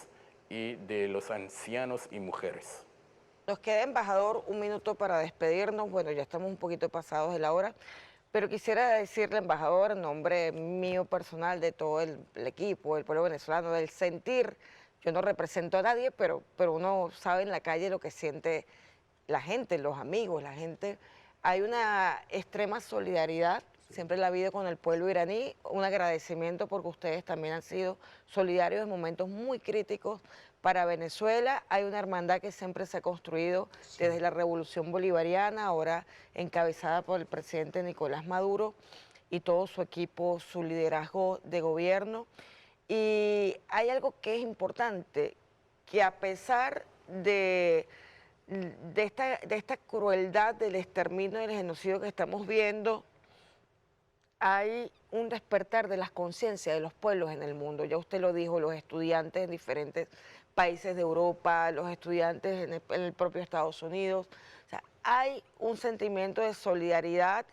y de los ancianos y mujeres. Nos queda, embajador, un minuto para despedirnos. Bueno, ya estamos un poquito pasados de la hora, pero quisiera decirle, embajador, en nombre mío personal, de todo el equipo, del pueblo venezolano, del sentir. Yo no represento a nadie, pero uno sabe en la calle lo que siente la gente, los amigos, la gente. Hay una extrema solidaridad, siempre la vida con el pueblo iraní, un agradecimiento porque ustedes también han sido solidarios en momentos muy críticos para Venezuela. Hay una hermandad que siempre se ha construido desde la Revolución Bolivariana, ahora encabezada por el presidente Nicolás Maduro y todo su equipo, su liderazgo de gobierno. Y hay algo que es importante, que a pesar de esta crueldad del exterminio y del genocidio que estamos viendo, hay un despertar de las conciencias de los pueblos en el mundo. Ya usted lo dijo, los estudiantes en diferentes países de Europa, los estudiantes en el propio Estados Unidos. O sea, hay un sentimiento de solidaridad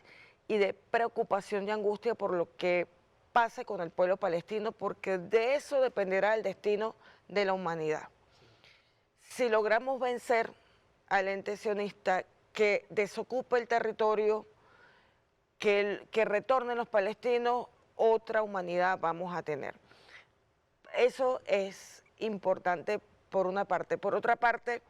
y de preocupación y angustia por lo que pase con el pueblo palestino, porque de eso dependerá el destino de la humanidad. si logramos vencer al ente sionista, que desocupe el territorio, que retornen los palestinos, otra humanidad vamos a tener. Eso es importante por una parte. Por otra parte,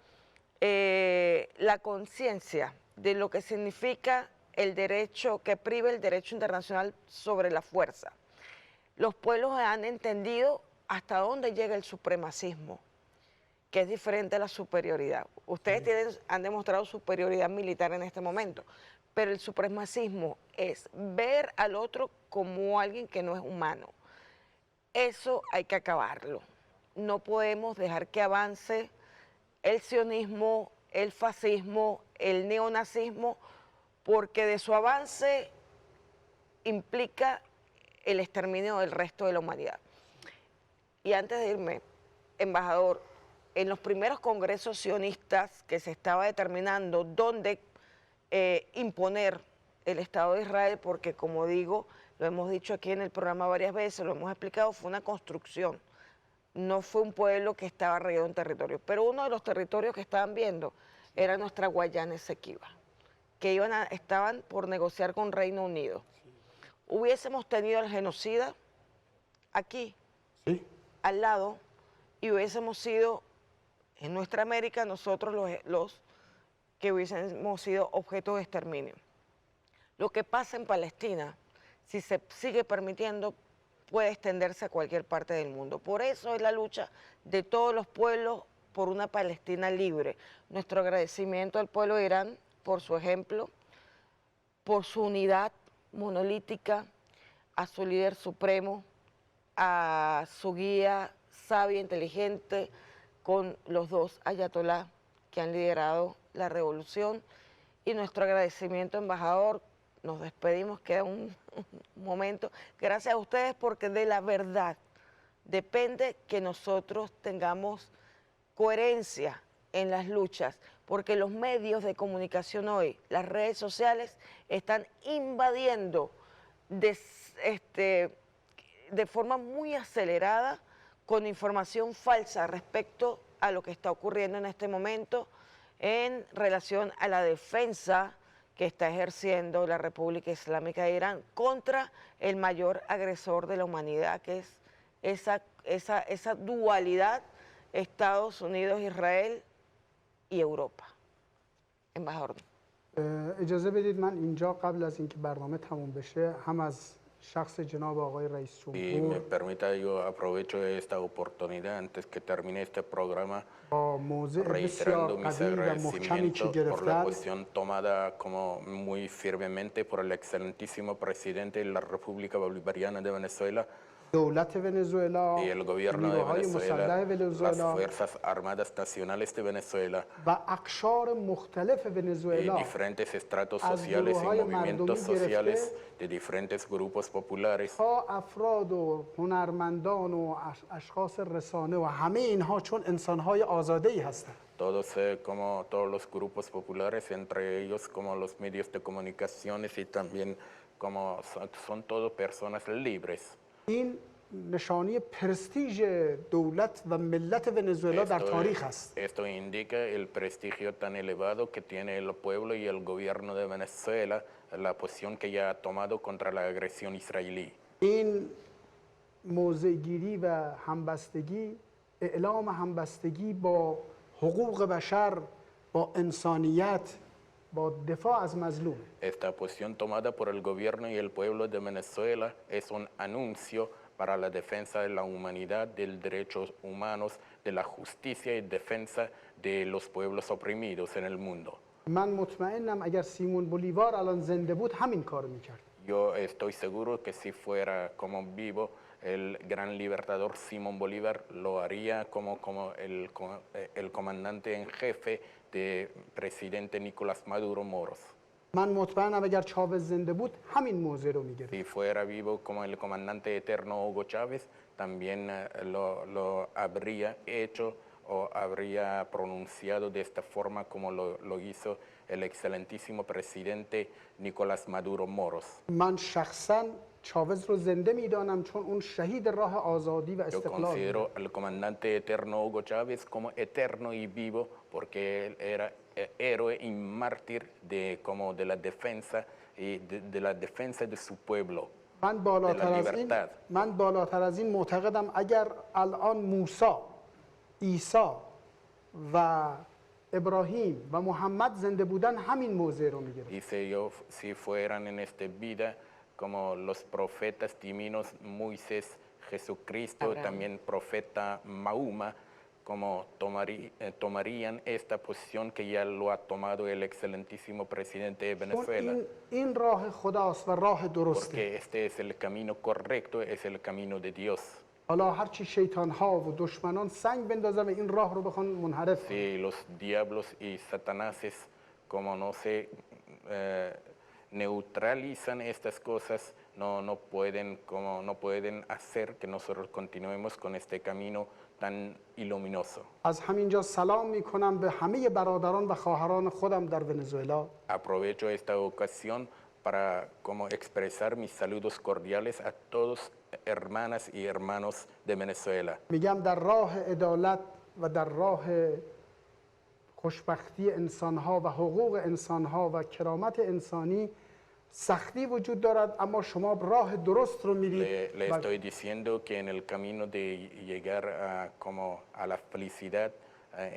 la conciencia de lo que significa el derecho, que prive el derecho internacional sobre la fuerza. Los pueblos han entendido hasta dónde llega el supremacismo, que es diferente a la superioridad. Ustedes han demostrado superioridad militar en este momento, pero el supremacismo es ver al otro como alguien que no es humano. Eso hay que acabarlo. No podemos dejar que avance el sionismo, el fascismo, el neonazismo, porque de su avance implica el exterminio del resto de la humanidad. Y antes de irme, embajador, en los primeros congresos sionistas que se estaba determinando dónde imponer el Estado de Israel, porque como digo, lo hemos dicho aquí en el programa varias veces, lo hemos explicado, fue una construcción, no fue un pueblo que estaba regado en territorio, pero uno de los territorios que estaban viendo era nuestra Guayana Esequiba, que estaban por negociar con Reino Unido. Hubiésemos tenido al genocida aquí, Sí. al lado, y hubiésemos sido, en nuestra América, nosotros los que hubiésemos sido objeto de exterminio. Lo que pasa en Palestina, si se sigue permitiendo, puede extenderse a cualquier parte del mundo. Por eso es la lucha de todos los pueblos por una Palestina libre. Nuestro agradecimiento al pueblo de Irán por su ejemplo, por su unidad monolítica, a su líder supremo, a su guía sabia, inteligente, con los dos ayatolás que han liderado la revolución. Y nuestro agradecimiento, embajador. Nos despedimos, queda un momento. Gracias a ustedes, porque de la verdad depende que nosotros tengamos coherencia en las luchas, porque los medios de comunicación hoy, las redes sociales, están invadiendo de forma muy acelerada con información falsa respecto a lo que está ocurriendo en este momento en relación a la defensa que está ejerciendo la República Islámica de Irán contra el mayor agresor de la humanidad, que es esa dualidad Estados Unidos, Israel y Europa. embajador. اجازه بدید من اینجا قبل از اینکه برنامه تموم بشه هم از شخص جناب آقای رئیس Y me جمهور permita, yo aprovecho esta oportunidad antes que termine este programa, با موضع بسیار reiterando mis قوی و محکمی که agradecimientos por la گرفتن cuestión tomada como muy firmemente por el excelentísimo presidente de la República Bolivariana de Venezuela دولت ونزوئلا y el gobierno de نیروهای مسلح Venezuela, las ونزوئلا Fuerzas Armadas Nacionales de Venezuela و اقشار مختلف y ونزوئلا diferentes estratos از sociales y گروه‌های movimientos مردمی sociales de diferentes grupos populares, تا افراد و هنرمندان و اشخاص رسانه و همه اینها چون انسانهای آزاده‌ای هستند todos como todos los grupos populares, entre ellos como los medios de comunicaciones y también como son todo personas libres. این نشانی پرستیژ دولت و ملت ونزوئلا در تاریخ است. Esto indica el prestigio tan elevado que tiene el pueblo y el gobierno de Venezuela, la posición que ya ha tomado contra la agresión israelí. این موضع گیری و همبستگی، اعلام همبستگی با حقوق بشر، با انسانیت، با دفاع از مظلوم. Esta posición tomada por el gobierno y el pueblo de Venezuela es un anuncio para la defensa de la humanidad, de los derechos humanos, de la justicia y defensa de los pueblos oprimidos en el mundo. من مطمئنم اگر سیمون بولیوار الان زنده بود همین کار میکرد. Yo estoy seguro que si fuera como vivo, el gran libertador Simón Bolívar lo haría como el comandante en jefe de presidente Nicolás Maduro Moros. من مطمئنم اگر چاوز زنده بود همین موضع رو میگرفت. Si fuera vivo como el comandante eterno Hugo Chávez, también lo habría hecho o habría pronunciado de esta forma como lo hizo el excelentísimo presidente Nicolás Maduro Moros. من شخصا چاوز رو زنده میدانم چون اون شهید راه آزادی و Yo استقلال بود. considero al comandante eterno Hugo Chávez como eterno y vivo porque él era héroe y mártir de, como de la defensa y de la defensa de su pueblo. من بالاتر از این معتقدم اگر الان موسی، عیسی و ابراهیم و محمد زنده بودن همین موضع رو میگرفت. Y si fueran en esta vida como los profetas divinos Moisés, Jesucristo, Abraham. también profeta Mahoma, como tomarían esta posición que ya lo ha tomado el excelentísimo presidente de چون Venezuela. این راه خداست و راه درسته. Porque este es el camino correcto, es el camino de Dios. حالا هرچی شیطان ها و دشمنان سنگ بندازن و این راه رو بخوان منحرف کنن. Si los diablos y satanáses, como no se neutralizan estas cosas, no pueden hacer que nosotros continuemos con este camino tan iluminoso. از همینجا سلام میکنم به همه برادران و خواهران خودم در ونزوئلا. Aprovecho esta ocasión para como expresar mis saludos cordiales a todos hermanas y hermanos de Venezuela. میگم در راه عدالت و در راه خوشبختی انسانها و حقوق انسانها و کرامت انسانی سختی وجود دارد اما شما راه درست رو میرید. Le estoy diciendo que en el camino de llegar como a la felicidad,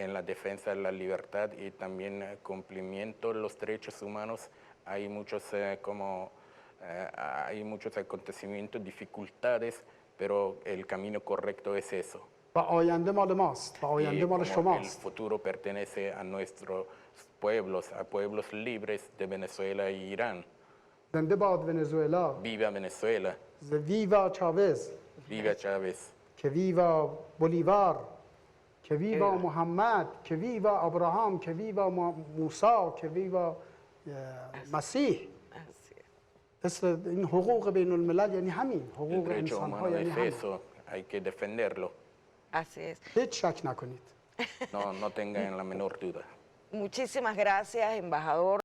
en la defensa de la libertad y también cumplimiento de los derechos humanos, hay muchos acontecimientos, dificultades, pero el camino correcto es eso. و آینده مال ماست و Y آینده مال como el شماست. futuro pertenece a nuestros pueblos, a pueblos libres de Venezuela y Irán. زنده باد ونزوئلا. Viva Venezuela, ویوا چاوز. viva Chávez, که ویوا بولیوار. که ویوا محمد. که ویوا ابراهام. که ویوا موسی. که ویوا مسیح. Así es. مثل این حقوق بین الملل یعنی همین el حقوق derecho انسان ها humano یعنی es همین. eso, hay que defenderlo. Así es. هیچ شک نکنید. No tengan la menor duda. Muchísimas gracias, embajador.